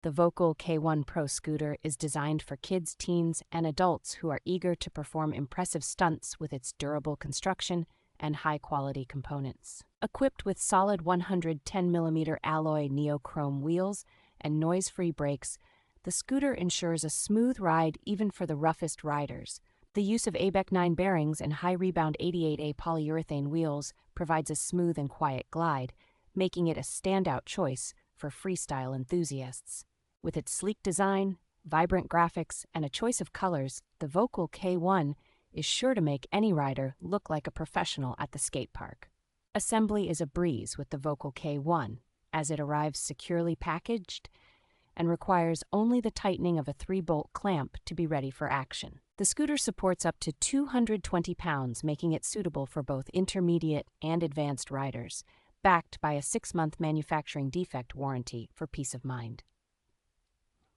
The VOKUL K1 Pro Scooter is designed for kids, teens, and adults who are eager to perform impressive stunts with its durable construction and high-quality components. Equipped with solid 110mm alloy neochrome wheels and noise-free brakes, the scooter ensures a smooth ride even for the roughest riders. The use of ABEC 9 bearings and high rebound 88A polyurethane wheels provides a smooth and quiet glide, making it a standout choice for freestyle enthusiasts. With its sleek design, vibrant graphics, and a choice of colors, the VOKUL K1 is sure to make any rider look like a professional at the skate park. Assembly is a breeze with the VOKUL K1, as it arrives securely packaged and requires only the tightening of a 3-bolt clamp to be ready for action. The scooter supports up to 220 pounds, making it suitable for both intermediate and advanced riders, backed by a 6-month manufacturing defect warranty for peace of mind.